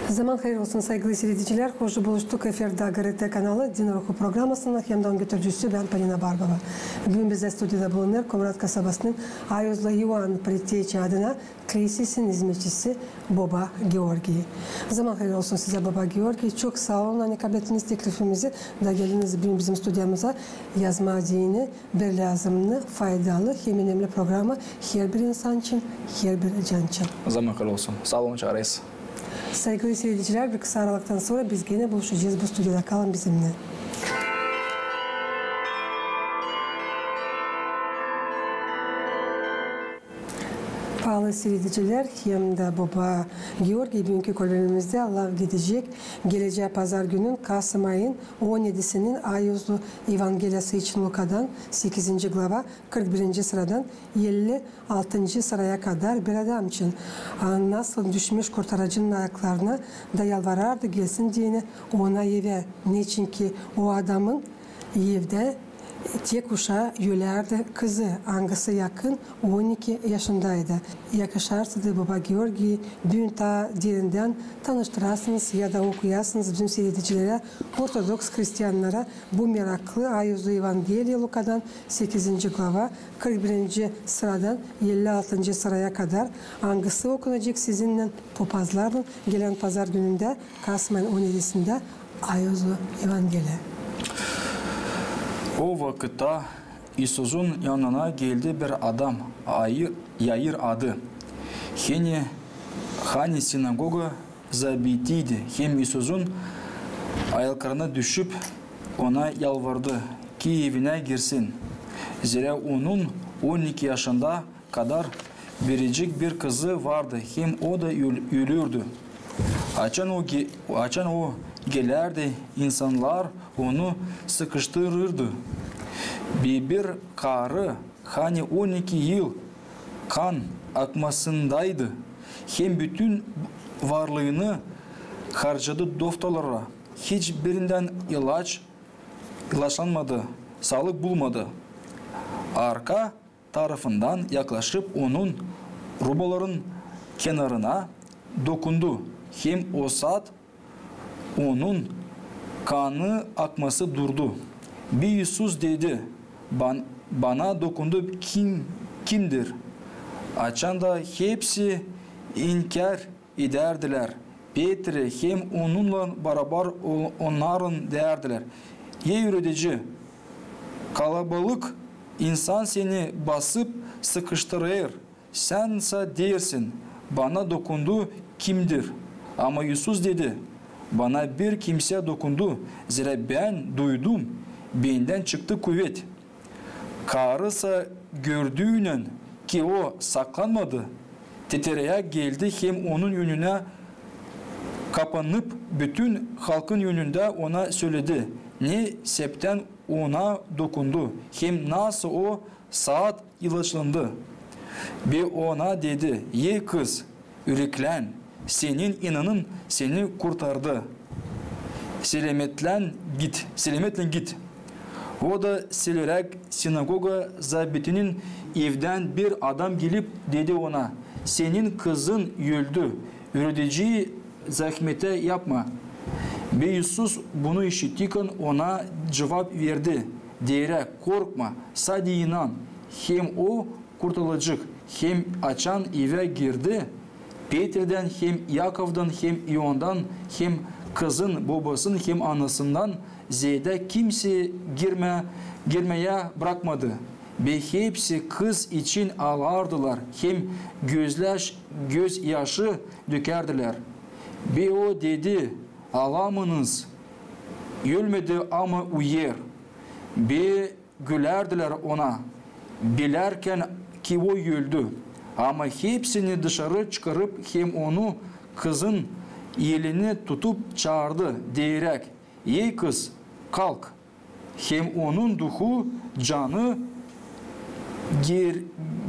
Zaman hayır olsun saygılı seyirciler. Hoş buluştuk efirde GRT kanalı Din Ruhu programmasının hemdan götürücüsü ben Polina Barbova. Bugün bize stüdyoda bulunur Komrat kasabasının Ayozla Yuvan Priteçi adına Krisis'in hizmetçisi Baba Georgi. Zaman hayır olsun size Baba Georgi. Çok sağ olun. Hani kabul ettiniz teklifimizi da geldiniz bugün bizim stüdyomuza yazma dini bir lazımlı, faydalı, hem önemli programı her bir insan için, her bir can için. Zaman hayır olsun. Sağ olun çağırıyız. Saygılı seyirciler, bir kısa aralıktan sonra biz gene buluşacağız bu stüdyoda. Kalın bizimle. Pahalı seyirciler, hem de Baba Georgi bugünkü kolonimizde Allah gidecek. Geleceği pazar günün Kasım ayın 17'sinin Ayozlu Evangeliyası için Luka'dan 8. glava 41. sıradan 56. sıraya kadar bir adam için nasıl düşmüş kurtarıcının ayaklarına da yalvarardı gelsin diyene ona eve. Niçin ki o adamın evde tek uşağı yülerdi kızı, angası yakın 12 yaşındaydı. Yakışarsa da Baba Georgi dün ta derinden tanıştırasınız ya da okuyasınız bizim seyredicilere, Ortodoks Hristiyanlara bu meraklı Ayozlu Evangeliya Luka'dan 8. glava 41. sıradan 56. sıraya kadar angası okunacak sizinle popazların gelen pazar gününde Kasım ayının 17'sinde Ayozlu Evangeliya. O vakitte İsus'un yanına geldi bir adam, Yair adı. Hani sinagoga zabitiydi. Hem İsus'un ayaklarına düşüp ona yalvardı ki evine girsin. Zira onun 12 yaşında kadar biricik bir kızı vardı. Hem o da ölürdü. Açan o gelerdi, insanlar onu sıkıştırırdı. Bir karı hani 12 yıl kan akmasındaydı. Hem bütün varlığını harcadı doktorlara. Hiçbirinden ilaçlanmadı, sağlık bulmadı. Arka tarafından yaklaşıp onun ruboların kenarına dokundu. Hem o saat onun kanı akması durdu. Bir İsus dedi, bana dokundu kimdir? Açan da hepsi inkar ederdiler. Petre hem onunla beraber onların derdiler. Ey üretici, kalabalık insan seni basıp sıkıştırır. Sense dersin, bana dokundu kimdir? Ama İsus dedi, bana bir kimse dokundu. Zira ben duydum, benden çıktı kuvvet. Karısa gördüğünün ki o saklanmadı. Titreyerek geldi hem onun yönüne kapanıp bütün halkın yönünde ona söyledi. Ne sebepten ona dokundu hem nasıl o saat ilaçlandı. Bir ona dedi, ey kız, yüreklen, senin inanın seni kurtardı. Selametle git. O da silerek sinagoga zabitinin evden bir adam gelip dedi ona, senin kızın öldü, üretici zahmete yapma. Ve İsus bunu işittikken ona cevap verdi, diyerek korkma, sadece inan, hem o kurtulacak, hem açan eve girdi. Petr'den hem Yakov'dan hem İon'dan hem kızın babasının hem anasından ziyade kimse girmeye bırakmadı. Ve hepsi kız için ağlardılar. Hem gözyaşı dökerdiler. Ve o dedi, ağlamanız ölmedi ama uyar. Ve gülerdiler ona. Bilerken ki o öldü. Ama hepsini dışarı çıkarıp hem onu kızın elini tutup çağırdı diyerek, ey kız kalk. Hem onun ruhu canı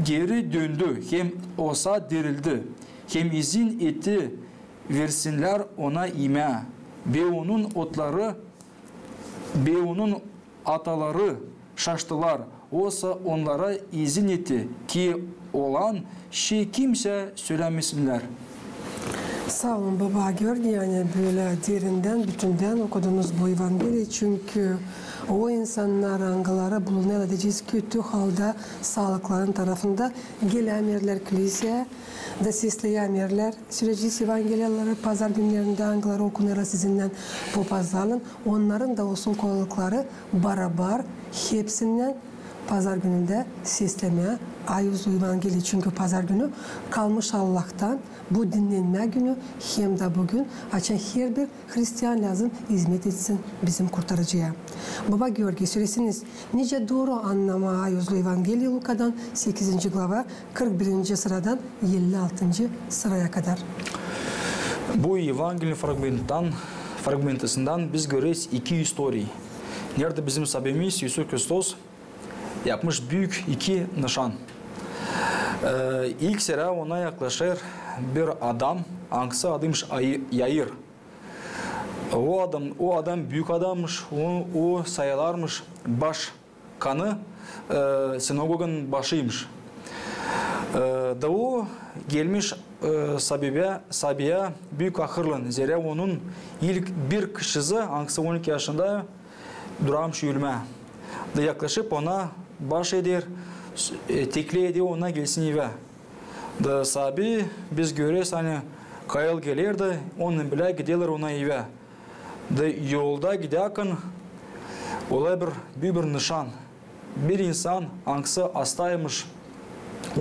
geri döndü. Hem olsa dirildi. Hem izin etti versinler ona yeme. Ve onun ataları şaştılar. Oysa onlara izin etti ki olan şey kimse söylemesinler. Sağ olun baba Georgi, yani böyle derinden, bütünden okudunuz bu Evangeliyi, çünkü o insanlar angalara bulunan edeceğiz kötü halde sağlıkların tarafında gelen yerler kiliseye da sesleyen yerler süreci Evangeliyaları pazar günlerinde angalara okunuyorlar sizinle bu pazarın, onların da olsun kolaylıkları barabar hepsinden pazar gününde seslemeye ayuzlu Evangeliyi, çünkü pazar günü kalmış Allah'tan bu dinlenme günü, hem de bugün açan her bir Hristiyan lazım hizmet etsin bizim kurtarıcıya. Baba Georgi, söylesiniz nice doğru anlama ayuzlu Evangeliyi Luka'dan 8. glava 41. sıradan 56. sıraya kadar. Bu Evangeliya fragmentisinden biz görürüz iki histori. Nerede bizim Rabbimiz İsus Kristus yapmış büyük iki nişan. İlk sıra ona yaklaşır bir adam, hangisi adıymış Yair. O adam büyük adammış, o sayılarmış başkanı, sinagoganın başıymış. Da o gelmiş Sabi'ye büyük ahırlan. Zira onun ilk bir kişisi, hangisi 12 yaşında duramış yürüme. Da yaklaşıp ona baş eder, tekli ediyor, ona gelsin eve. Da Sabi biz görürüz, hani kayıl gelir de onun bile giderler ona eve. Da yolda giderken olay büyük bir nişan. Bir insan hangisi hastaymış,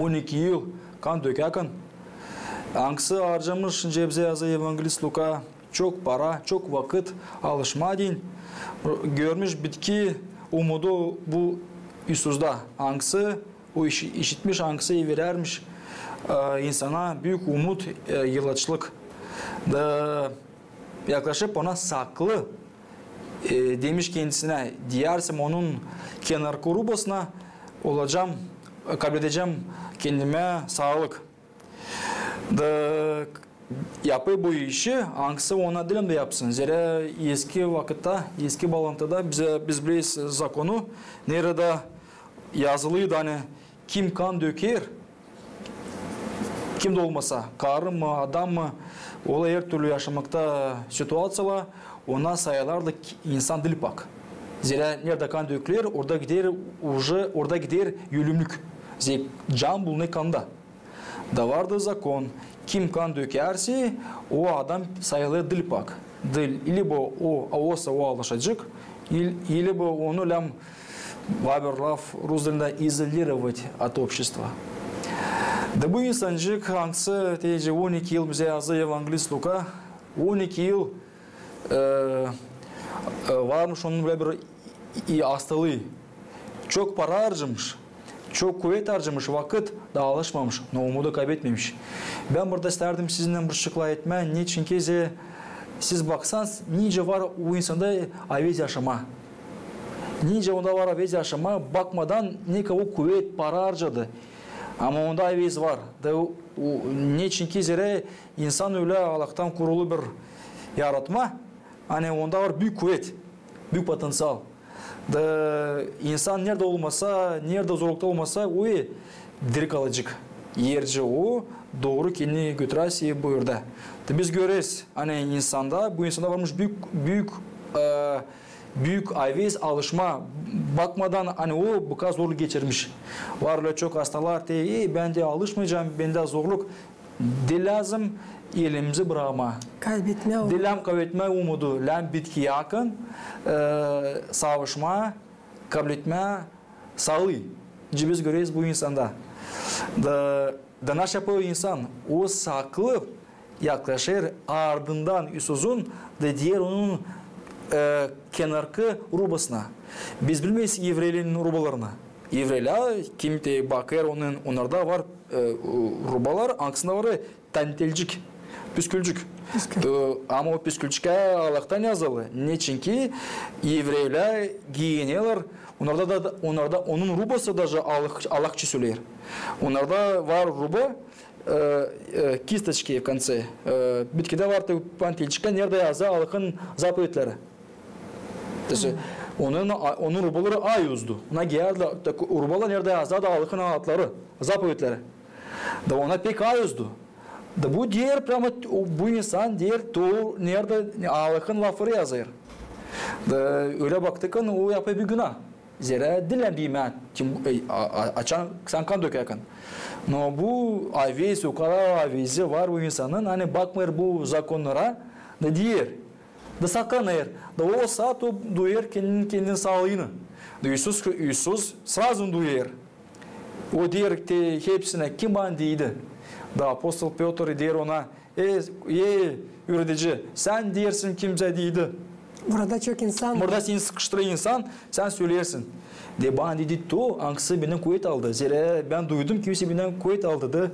12 yıl kan dökerken, hangisi harcamış, bize yazıyor Evangelist Luka, çok para, çok vakit, alışma deyin. Görmüş bitki umudu bu Isus'da. Hangisi o işitmiş, hangisi verermiş insana büyük umut, yılaçlık. Da yaklaşıp ona saklı demiş kendisine, diyersem onun kenar kurubasına olacağım, kabul edeceğim kendime sağlık. Da yapı bu işi hangisi ona dilim de yapsın. Zira eski vakitte, eski bağlantıda biz biliyiz zakonu nerede yazılıydı, hani kim kan döker, kim de olmasa, karı mı, adam mı, olay her türlü yaşamakta situasyalar, ona sayılarla insan dili bak. Zira nerede kan dökülür, orada gider ölümlük. Can bulunuyor kanda. Da vardı zakon. Kim kan dökerse o adam sayılı dil bak. Dil ili bu o alışacak, или бы onu лям ваберлав Рузвельда изолировать от общества. Da bu insancık hangisi teyze 12 yıl bize yazıyor Evangelist Luka, 12 yıl varmış onun böyle bir hastalığı. Çok para harcamış, çok kuvvet harcamış, vakit da alışmamış, ama umudu kaybetmemiş. Ben burada isterdim sizinle bir şıkla etme, niçin ki siz baksanız nice var o insanda avez yaşama. Nice onda var avez yaşama, bakmadan ne kadar kuvvet, para harcadı. Ama onda avez var. Niçin ki insan öyle Allah'tan kurulu bir yaratma, hani onda var büyük kuvvet, büyük potansiyel. Da insan nerede olmasa, nerede zorlukta olmasa o direkt alacak. Yerce o doğru kendini götüresi buyurdu. Da biz görürüz, hani insanda, bu insanda varmış büyük avez alışma, bakmadan hani o bu kadar zorluk geçirmiş. Var öyle çok hastalar ben de alışmayacağım, bende zorluk. De lazım elimizi bırakma. Dilam kaybetme umudu, lam bitki yakın, savaşma, kabul etme, sağlığı. Biz görüyoruz bu insanda. Da naş yapıyor insan, o saklı yaklaşır, ardından Isus'un da diğer onun kenarkı rubasına. Biz bilmeyiz Yevreylerin rubalarını. Yevreyler kim de bakar, onlarda var rubalar, aksında var tantelcik, püskülcük. Ama o püskülcüke Allah'tan yazılı. Niçin ki Yevreyler giyiniyorlar, onlarda onun rubası da Allah'çı söyler. Onlarda var ruba, kistочки в конце. Bitkide var pantelçika nerede yazı Allah'ın zapoetleri. Onun rubaları ayuzdu. Ona giyerler, rubalar nerede yazı da Allah'ın adları, zapoetleri. Da ona pek ayuzdu. Da bu diğer prama bu insan diğer to nerede Allah'ın lafları yazıyor. Da öyle baktıkın o yapı bir günah. Zira dilen bir men açan sen kan dökerken. No bu aviz o kadar avizi var bu insanın hani bakmıyor bu zakonlara da diğer da saklanır. Da o saat o duyar kendinin sağlığını. Da Isus sразу duyar. O diğer hepsine kim bandiydi? Da apostol Petr diyor ona yürüdücü sen diyorsun kimse değildi. Burada çok insan. Burada seni sıkıştıran insan sen söylersin. De bana dedi to angsı benden kuvvet aldı. Zira ben duydum kimse benden kuvvet aldı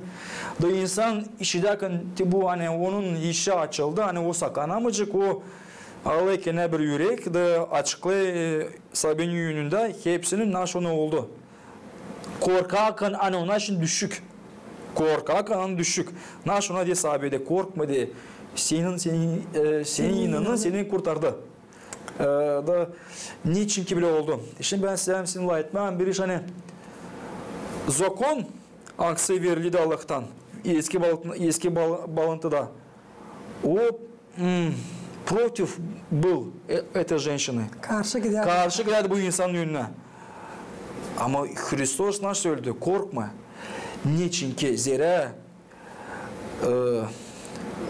da insan işideken bu hani onun işi açıldı hani o sakanamacık o ağlayken bir yürek de açıklı sabın yönünde hepsinin naşonu oldu. Korkakan hani ona için düşük. Korkakan düşük. Naşona diye sahabede korkma diye senin inanın seni kurtardı. Da niçin ki bile oldu. Şimdi ben size sizinle etmem bir iş hani zakon angsı verildi Allah'tan eski bağlantıda o против был этой женщины. Karşı gider bu insanın önüne. Ama Hristos nasıl söyledi? Korkma. Niçin ki zira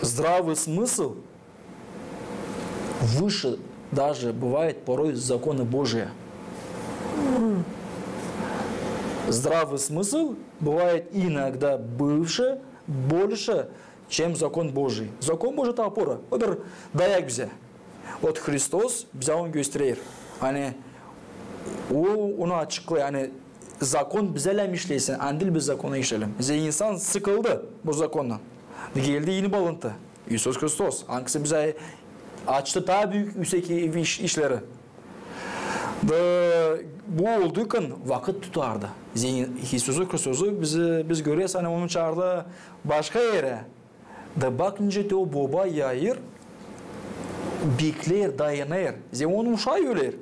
здравый смысл выше даже бывает порой законы Божьи. Здравый смысл бывает иногда больше, чем закон Божий. Закон Божий это опора. Öbür dayak bize. От Христос bize onu gösterir. Hani onu açıklıyor. Yani zakon bize işleysin. Andil biz zakona işleyelim. Bize insan sıkıldı bu zakondan. Geldi yeni bağlantı. İsus Hristos. Hangisi bize açtı daha büyük yüksek işleri. Bu olduğuken vakit tutardı. İsus Hristos'u biz görüyoruz hani onu çağırdı başka yere. Da bakınca da o baba yayır bekler, dayanır. Onun uşağı öler.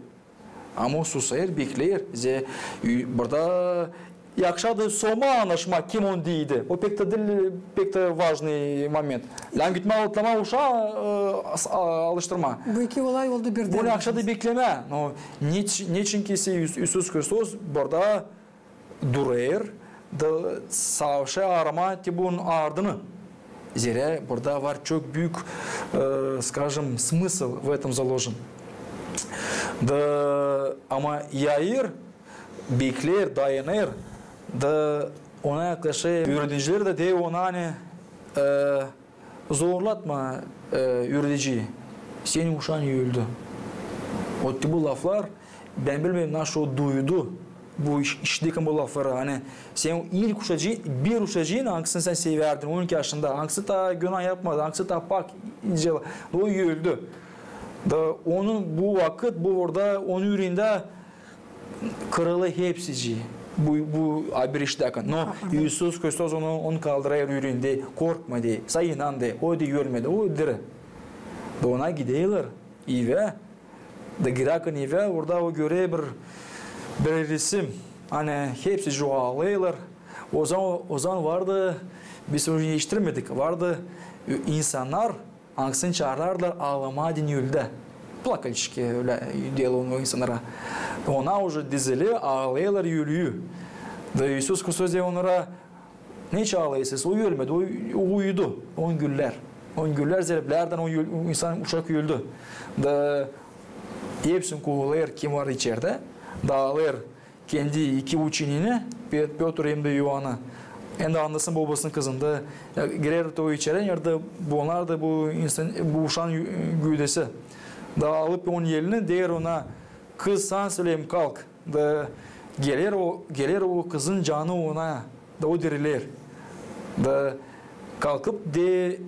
Ama o susayır, bekler. Burada yakşadı soma anlaşma kim on değildi. O pek de важный момент. Lan gitme alıtlama uşağı alıştırma. Bu iki olay oldu birden. Bunu yakşadı bekleme. Niçin ki İsus Hristos burada durur da savaşı arama bunun ardını. Zira burada var çok büyük, скажем, смысл в этом заложен. Da ama Yair bekler, dayanır da ona yaklaşık yürütücüler de ona hani zorlatma yürütücüyü. Senin uşağın öldü. O bu laflar ben bilmiyorum nasıl o duydu. Bu işteki bu lafları hani sen ilk bir uşacığın hangisini sen severdin 12 yaşında hangisi ta günah yapmadı hangisi ta pak incele o öldü da onun bu vakit bu orada onun yüreğinde kırılı hepsici bu bir işteki no İsus Hristos onu kaldırıyor yüreğinde korkma diye sayınan de o diye görmedi o diri da ona gidiyorlar eve da girerken eve orada o göre bir resim hani hepsi çoğalıyorlar. O zaman vardı biz onu yetiştirmedik. Vardı insanlar hangisini çağırırlar ağlama dinlerde. Plakaliçki öyle diyorlar o insanlara. Ona уже dizili ağlıyorlar yürüyor. Da İsus Hristos diye onlara ne çağırıyorsunuz? O ölmedi. O uyudu. 10 güller. 10 güller zereplerden o insan uşak öldü. Da hepsini kovuyor kim var içeride. Dağılır kendi iki uçinini Petr hem de Yuhan'ı. Hem de anlasın babasının kızında girer o içeri yerde bunlar da bu uşağın güdesi. Da alıp onun yerini der ona kız sen söyleyeyim kalk. Da gelir o kızın canı ona da o diriler. Da kalkıp de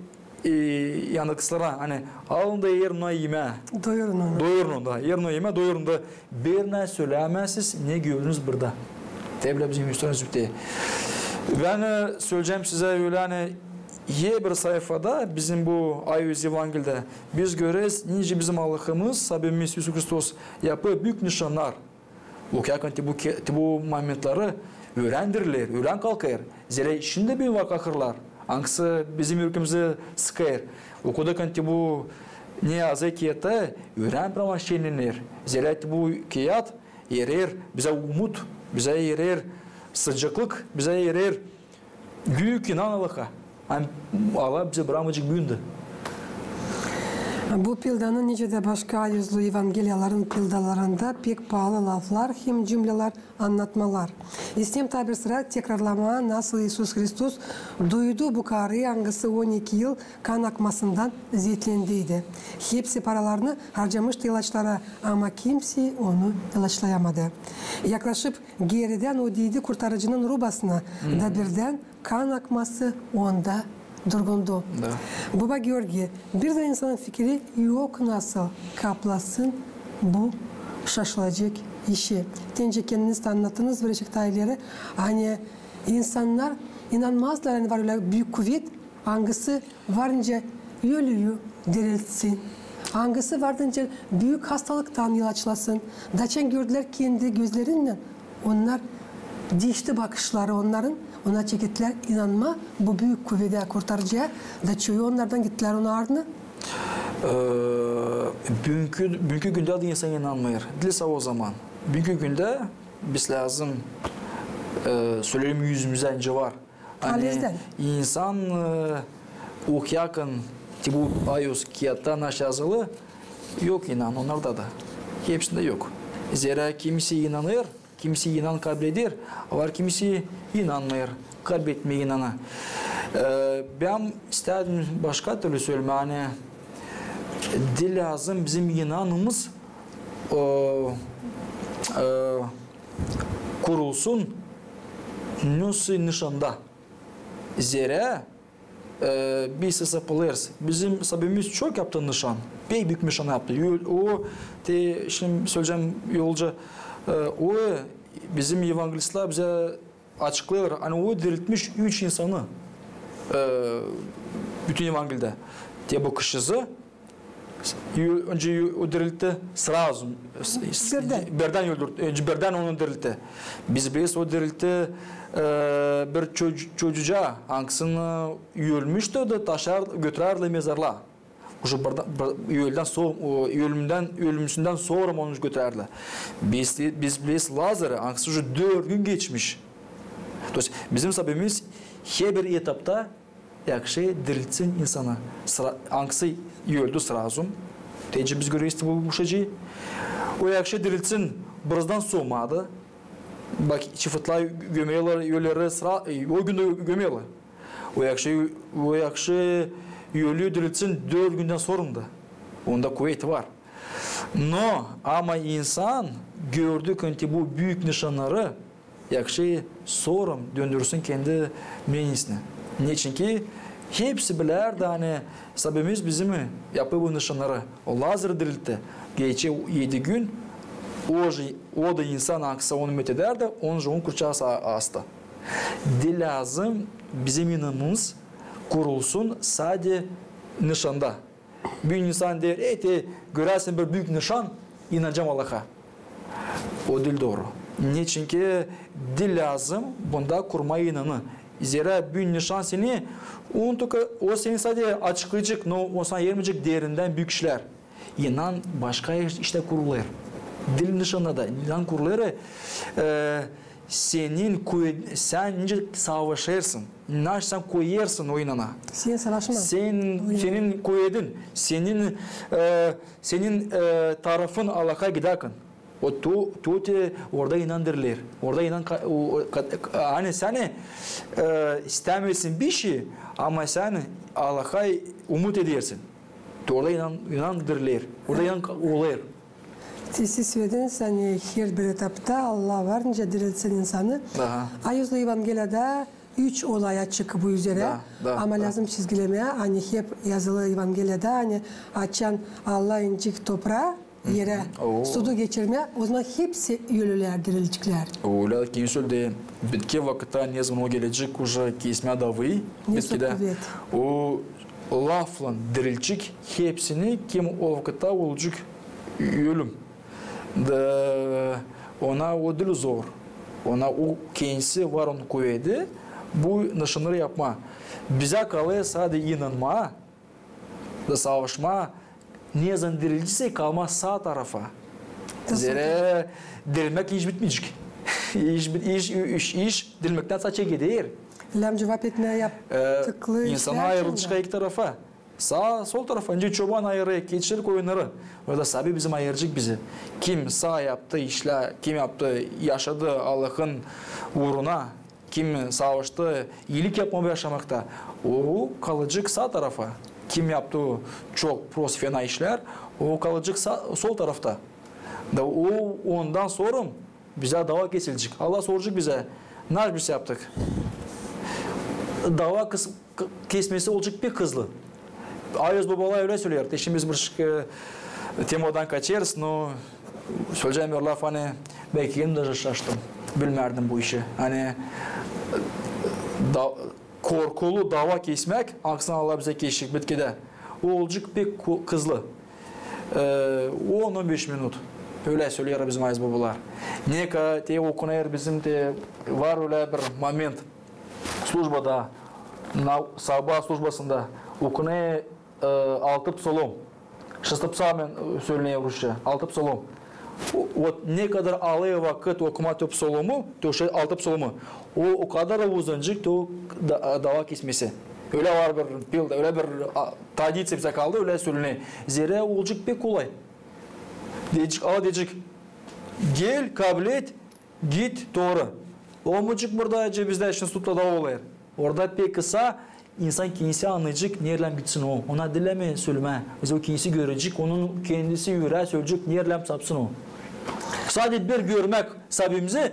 yanı kızlara hani alın da yerine yeme. Doyurun onu. Doyurun da yerine yeme doyurun da bir ne söylemezsiniz ne gördünüz burada. Tabi bizim üstünüz bitti. Ben söyleyeceğim size öyle hani bir sayfada bizim bu Ayüz Evangel'de biz görürüz nice bizim Allah'ımız Sabimiz İsus Hristos yapı büyük nişanlar. Okuyan bu momentleri öğrendirirler, öğren kalkar. Zira şimdi bir vakakırlar. Angsı bizim ülkemizi sıkayır. Okuda kanti bu ne azı kiyata öğren praman şeylenir. Zira bu kiyat erer bize umut, bize erer sıcaklık, bize erer büyük inanılığa. Allah bize bırakmayacak büyündü. Bu pildanın nice de başka yüzlü evangeliyaların pildalarında pek pahalı laflar hem cümleler anlatmalar. İstem tabi sıra tekrarlama nasıl İsus Hristos duydu bu karı angısı 12 yıl kan akmasından zetlendiydi. Hepsi paralarını harcamıştı ilaçlara ama kimse onu ilaçlayamadı. Yaklaşıp geriden o diydi kurtarıcının rubasına da birden kan akması onda durgundu. Baba Georgi, bir de insanın fikri yok nasıl kaplasın bu şaşılacak işi. Tence kendiniz de anlattınız böyle detayları. Hani insanlar inanmazlar hani var öyle büyük kuvvet. Hangisi varınca ölüyü diriltsin. Hangisi varınca büyük hastalıktan ilaçlasın. Daçan gördüler kendi gözlerinden. Onlar dişti bakışları onların. Ona çekittiler inanma bu büyük kuvvete kurtarıcıya da çoğu onlardan gittiler onun ardına. Bugünkü günde de insan inanmıyor. Dilse o zaman. Bugünkü günde biz lazım söylerim yüzümüzde önce var. Hani insan okuyakan bu ayos kiyattan aşağılı yok inan onlarda da. Hepsinde yok. Zira kimisi inanır, kimisi inan kabul eder, var kimisi inanmıyor, kabul etmeyi inana. Ben istedim başka türlü söyleme, hani dil lazım bizim inanımız kurulsun nüsi nişanda. Zira biz sapılırız. Bizim sabimiz çok yaptı nişan. Pek büyük nişan yaptı. O şimdi söyleyeceğim yolca o bizim evangelistler bize açıklıyor. Hani o diriltmiş 3 insanı bütün evangelide. Bu kışızı önce o diriltti sразу. Birden onu diriltti. Biz o diriltti bir çocuğa hangisini ölmüştü de taşar götürerler mezarlığa. Ölümünden sonra onu götürerler. Biz Lazar'ı hangisi 4 gün geçmiş. Bizim sabimiz her bir etapta yakşı diriltsin insana. Hangisi öldü sразу. Tece biz görüyoruz bu şeyi. O yakşı diriltsin birazdan soğumadı. Bak çiftler gömüyorlar, yolları o günde gömüyorlar. O yakşı ölüyü diriltsin 4 günden sonra da. Onda kuvveti var. No ama insan gördü ki bu büyük nişanları yakşı sonra döndürsün kendi menisine. Niçin ki hepsi bilir de hani sabimiz bizim yapı bu nişanları. O Lazar'ı diriltti. Geçe 7 gün o da insan aksa onu metheder de onun kurçası astı. Dil lazım bizim inanımız kurulsun sadece nişanda. Bir insan der, görersin bir büyük nişan, inanacağım Allah'a. O dil doğru. Niçin ki dil lazım bunda kurmaya inanı. Zira büyük nişan seni, o seni sadece açıklayacak, o sana yermeyecek değerinden büyük işler. İnan başka işte kurulur. Dil nişanı da inan kurulur. Sen nice savaşırsın. Sen koyarsın o inana. Sen savaşma. Senin koyedin. Senin tarafın Allah'a giderken. O orada inandırılır. Orada hani sen istemezsin bir şey ama sen Allah'a umut edersin. Orada inandırılır. Orada olur. Siz söylediniz hani her bir etapta Allah varınca diriltsin insanı. Ayuzlu Evangeliya'da 3 olay açık bu üzere. Ama lazım çizgilemeye. Hani hep yazılı Evangeliya'da hani açan Allah incik toprağa yere sudu geçirmeye. O zaman hepsi ölüler, dirilecekler. Öyle kim söyledi? Bitki vakitte ne zaman o gelecek уже kesme davayı. Bitkide o lafla dirilecek hepsini kim o vakitte olacak ölüm. Ona o dil zor. Ona o kendisi var onun kuvveti. Bu nişanları yapma. Bize kalırsa da inanma, da savaşma, ne zaman dirilirse kalma sağ tarafa. Zira dirilmek iş bitmeyecek. İş dirilmekten saça gider. Lam cevap etmeye yaptıklı İnsana ayrılışka iki tarafa. Sağ, sol tarafa. Önce çoban ayırı, keçilik oyunları. Orada sabi bizim ayıracak bizi. Kim sağ yaptı işler, kim yaptı, yaşadı Allah'ın uğruna, kim savaştı, iyilik yapmaya yaşamakta. O kalacak sağ tarafa. Kim yaptı çok fena işler, o kalacak sol tarafta. Da o ondan sonra bize dava kesilecek. Allah soracak bize. Ne bir şey yaptık? Dava kesmesi olacak bir kızlı. Ayız babalar öyle söylüyor. Şimdi biz bir temadan kaçarız, no söyleyeceğim laf hani belki kendim de şaştım. Bilmerdim bu işi. Hani korkulu dava kesmek, aksine Allah bize keşik bitkide. O olacak bir kızlı. 10-15 minut. Öyle söylüyor bizim ayız babalar. Ne kadar te okunar bizim de var öyle bir moment. Службада, sabah службасында okunar 6 psalom. 6 psalmen söyleniyor Rusça. 6 psalom. Вот ne kadar alıyor vakit okumak o psalomu, to 6 psalomu. O kadar uzunacak to dava kesmesi. Öyle var bir öyle bir tradisiya bize kaldı, öyle söyleniyor. Zira olacak pek kolay. Diyecek, gel, kabul et, git, doğru. Olmayacak burada bizde için tutla da olayır. Orada pek kısa insan kendisi anlayacak, nereden bitsin o. Ona dileme, söyleme. Biz o kendisi görecek, onun kendisi yüreğe söyleyecek, nereden sapsın o. Sadece bir görmek sabimizi,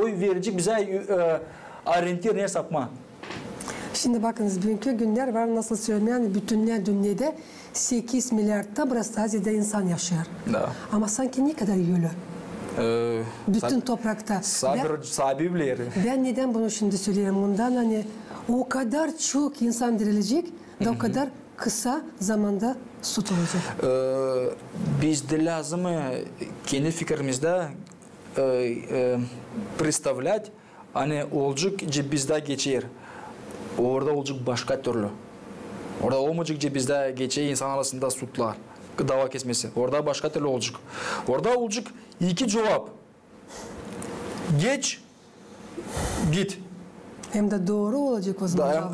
o verecek bize orientir ne sapma. Şimdi bakınız, bugünkü günler var, nasıl söylemeyen bütünler dünyada 8 milyarda burası Azize'de insan yaşıyor. Da. Ama sanki ne kadar yolu? Bütün toprakta. Sabi bile. Ben neden bunu şimdi söylüyorum? Ondan hani o kadar çok insan dirilecek ve o kadar kısa zamanda tutulacak. Biz de lazım kendi fikrimizde представлять, hani olacak bizde geçer. Orada olacak başka türlü. Orada olmayacak bizde geçer insan arasında sutlar. Dava kesmesi. Orada başka türlü olacak. Orada olacak iki cevap. Geç, git. Hem de doğru olacak o zaman.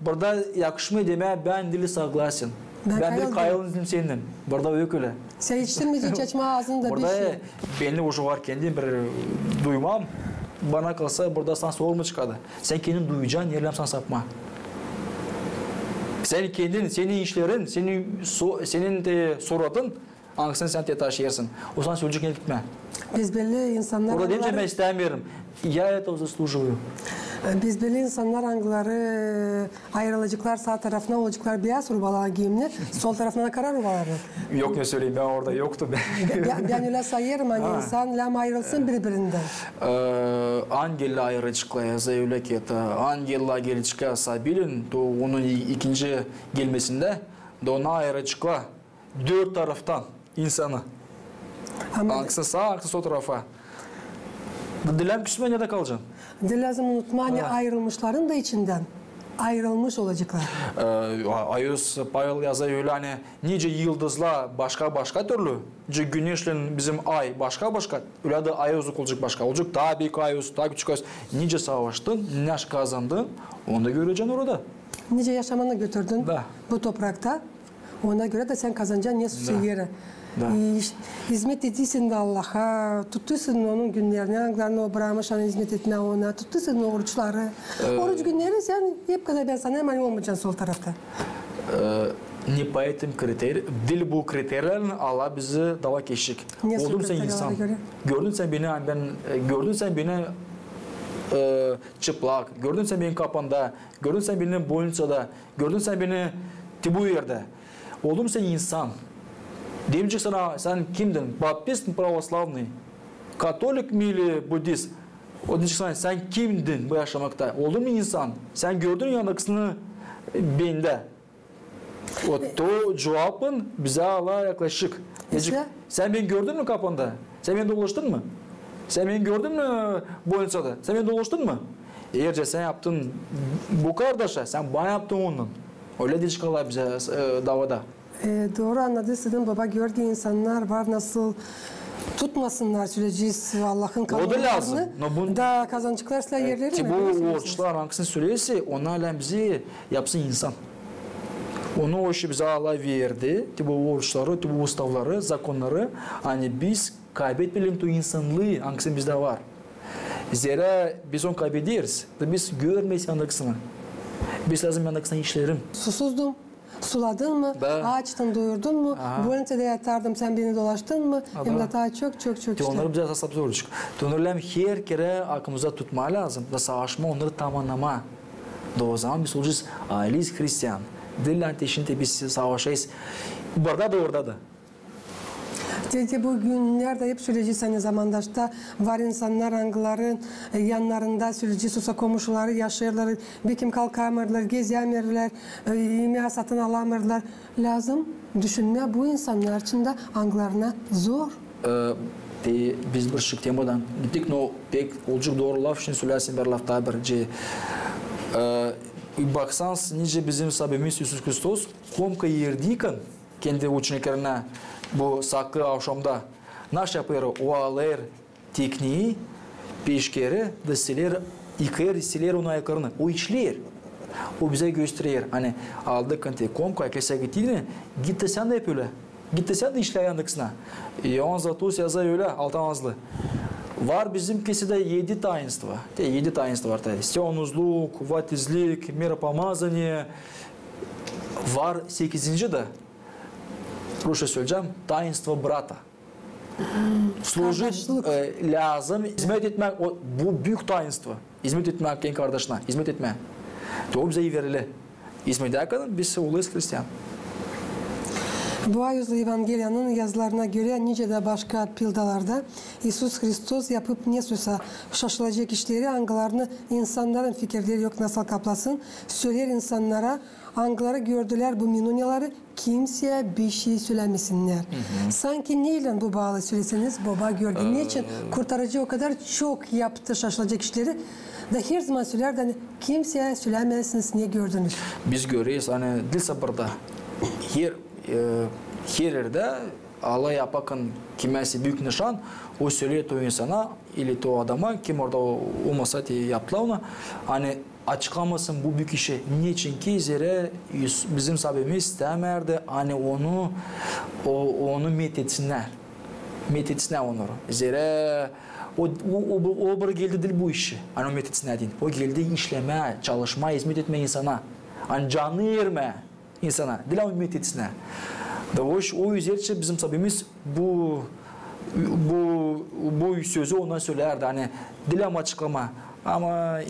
Burada yakışmıyor demeye ben dili согласен. Ben de kayıldım senin. Burada öyle. Sen içtin mi hiç açma ağzında bir şey? Burada belli o var kendim bir duymam. Bana kalsa burada sana sorma çıkadı. Sen kendin duyacaksın, yerlem sana sapma. Sen kendin, senin işlerin, senin de soradın, hangisini sen de taşıyarsın. O sana söyleyecek ne gitme. Biz belli insanlar... Orada deyince ben istemiyorum. Я этого заслуживаю. Biz belli insanlar hangileri ayrılacaklar sağ tarafına olacaklar beyaz rubalar giyimli, sol tarafına da kara rubalar. Yok ne söyleyeyim, ben orada yoktu. Ben öyle sayarım hani insan lam ayrılsın birbirinden. Angella ayrıcıkla zaявляk et. Angella gelecekle sabilin, onun ikinci gelmesinde de ona ayrıcıkla 4 taraftan insanı. Hangisi sağ, hangisi sol tarafa. Dilem küsme ne de kalacaksın? Lazım unutma hani ayrılmışların da içinden ayrılmış olacaklar. Ayız Pavel yazıyor öyle hani nice yıldızlar başka türlü. Güneşle bizim ay başka. Öyle de ayız olacak başka. Olacak daha büyük ayız, daha küçük ayız. Nice savaştın, ne kazandın, onu da göreceksin orada. Nice yaşamını götürdün bu toprakta. Ona göre de sen kazanacaksın ne susu yeri. Hizmet ediyorsun da Allah'a, tutuyorsun onun günlerini, hangilerini bırakmış hizmet etme ona, tutuyorsun oruçları. Oruç günleri sen hep kadar ben sana hemen olmayacaksın sol tarafta. Не по этим критериям, dil bu kriterlerin Allah bizi dava geçecek. Oldum sen insan. Gördün sen beni çıplak, gördün sen beni kapanda, gördün sen beni boyunçada, gördün sen beni bu yerde. Oldum sen insan. Diyecek sana sen kimdin? Baptist mi pravoslavный? Katolik mi или Budist? O diyecek sana sen kimdin bu yaşamakta? Oldun mu insan? Sen gördün yanındakisini bende. O cevabın bize Allah'a yaklaşık. Sen beni gördün mü kapında? Sen beni dolaştın mı? Sen beni gördün mü boyunçada? Sen beni dolaştın mı? Eğer sen yaptın bu kardeşe, sen bana yaptın onun. Öyle diye çıkarlar bize davada. Doğru anladıysan baba, gördüğü insanlar var, nasıl tutmasınlar süreci Allah'ın kanunlarını da kazançlıklarsa yerleri mi? Bu oruçlar hangisini söyleyse onlarla bizi yapsın insan. Onu o işi bize Allah verdi. Bu oruçları, bu ustavları, zakonları. Hani biz kaybetmeyelim bu insanlığı hangisinin bizde var. Zira biz onu kaybediyoruz. Biz görmeyiz yanındakisini. Biz lazım yanındakisini işlerim. Susuzdum. Suladın mı? Ağaçtan doyurdun mu? Bu önce de yatardım, sen beni dolaştın mı? Hem de daha çok işte. Onları bize hesap soracak. Onları her kere aklımıza tutma lazım. Ve savaşma, onları tamamlama. O zaman biz olacağız aileyiz Hristiyan. Dil ateşinde biz savaşayız. Burada da orada da. Çünkü bu günlerde hep süreci aynı zamanda işte var insanlar hangilerin yanlarında süreci susa komşuları yaşarlar, bir kim kalkamırlar, gezemirler, yemeğe satın alamırlar. Lazım düşünme bu insanlar için de hangilerine zor. Biz bir şık temadan gittik, no pek olacak doğru laf için söylersin bir laf daha bir. Baksanız nice bizim Sabimiz Iisus Hristos komka yerdiyken kendi uçniklerine bu saklı akşamda naş yapıyor, o alır tekniği peşkeri de siler, yıkayır siler onun ayaklarını, o işler. O bize gösteriyor. Hani aldık kanti komka kese gittiğini gitti sen de yap öyle. Gitti sen de işle yandıksına. Yoğun Zatus yazar öyle altın azlı. Var bizimkisi de 7 tainstva. 7 tainstva var tabi. Sionuzluk, vatizlik, miropomazanie. Var 8. de. Proszę söyleyeceğim. Tainstvo brata. Служить lazım. Hizmet etmek, bu büyük tainstvo. Hizmet etmek en kardeşine. Hizmet etmek. O bize verili. Hizmet ederken biz oluyuz Hristiyan. Bu ayızlı Evangeliyanın yazılarına göre nice de başka pildalarda Iisus Hristos yapıp ne söylese şaşılacak işleri hangilerini insanların fikirleri yok nasıl kaplasın. Söyler insanlara hangileri gördüler bu minunyaları kimseye bir şey söylemesinler. Sanki neyle bu bağlı söyleseniz baba gördü. Niçin kurtarıcı o kadar çok yaptı şaşılacak işleri da her zaman söyler de hani, kimseye söylemezsiniz niye gördünüz? Biz görüyoruz hani dil sabırda her yerde Allah yaparken kimisi büyük nişan o söylüyor o insana ili o adama kim orada olmasa diye yaptılar ona hani açıklamasın bu büyük işi. Niçin ki zira bizim sabimiz istemerdi hani onu methetsinler. Methetsinler onları. Zira o bir geldi değil bu işi. Hani o methetsinler değil. O geldi işleme, çalışma, hizmet etme insana. Hani canlı yerme insana. Dil o methetsinler. O yüzden bizim sabimiz bu sözü ondan söylerdi. Hani dilim açıklama. Ama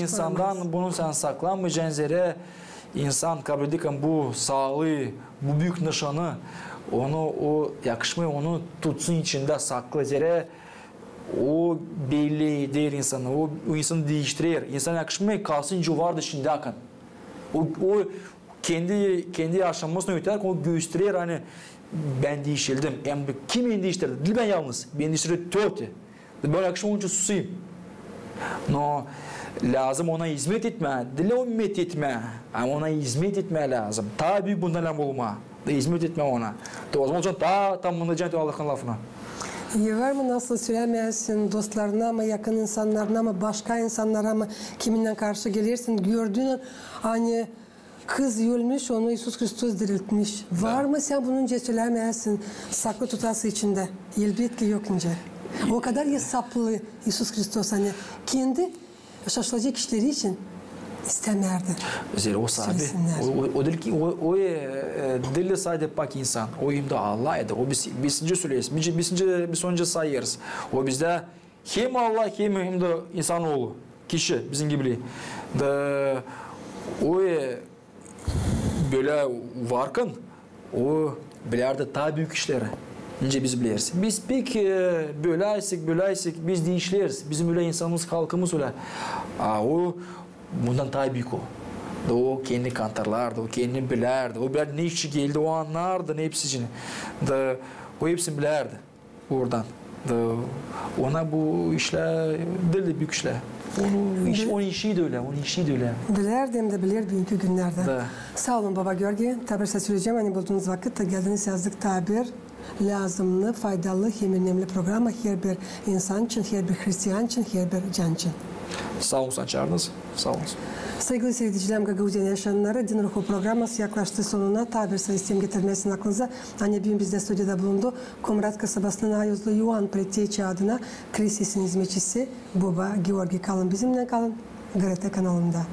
insandan bunu sen saklanmayacaksın zira insan kabul ederken bu sağlığı, bu büyük nişanı o yakışmayı onu tutsun içinde saklı zira o belli değil insanı, o insanı değiştirir. İnsan yakışmayı kalsın civarda şimdi akın. O kendi yaşanmasına öter, o gösterir hani ben değişildim. Kim değiştirdi? Dil ben yalnız. Ben değiştirdi töte. Ben yakışma olunca susayım. No, lazım ona hizmet etme. Dile o hizmet etme. Ama ona hizmet etme lazım. Tabi bundan olma. Hizmet etme ona. O zaman tamamlayacaksın Allah'ın lafına. Var mı nasıl söylemezsin dostlarına mı, yakın insanlarına mı, başka insanlara mı, kiminle karşı gelirsin, gördüğün hani kız ölmüş, onu Iisus Hristos diriltmiş. Var mı sen bununca söylemezsin, saklı tutası içinde? Elbette ki yok ince. O kadar hesaplı Iisus Hristos hani kendi şaşılacak işleri için istemerdi. Zira o sahibi, o değil ki o dille sadece bak insan, o imde Allah eder. O beşinci söyleyiz, bir sonuncu sayıyoruz. O bizde hem Allah hem de insanoğlu, kişi bizim gibi. O böyle varken o bilerdi daha büyük işleri. Nice biz biliriz. Biz pek böyleysek biz değişleriz. Bizim öyle insanımız, halkımız öyle. O bundan daha büyük o. O kendi kantarlardı, o kendi bilerdi. O bilerdi ne işi geldi, o anlardı ne hepsi için. O hepsini bilerdi oradan. Ona bu işler deli büyük işler. Onun işi de öyle, onun işi de öyle. Bilerdim de bilir bugünkü günlerde. Da. Sağ olun Baba Georgi. Tabir söyleyeceğim. Hani bulduğunuz vakitte geldiniz yazdık tabir. Lazımlı, faydalı, hem önemli programa her bir insan için, her bir Hristiyan için, her bir can için. Sağ olun çağırdınız. Sağ olun. Sevgili seyircilerim, Gagauzya yaşayanları, Din Ruhu programı yaklaştı sonuna. Tabir sistem getirmesinin aklınıza. Anne bugün bizde stüdyoda bulundu. Komrat kasabasının Ayozlu Yuan Pretiyeci adına Krisis'in hizmetçisi Baba Georgi. Kalın bizimle kalın. Grete kanalında.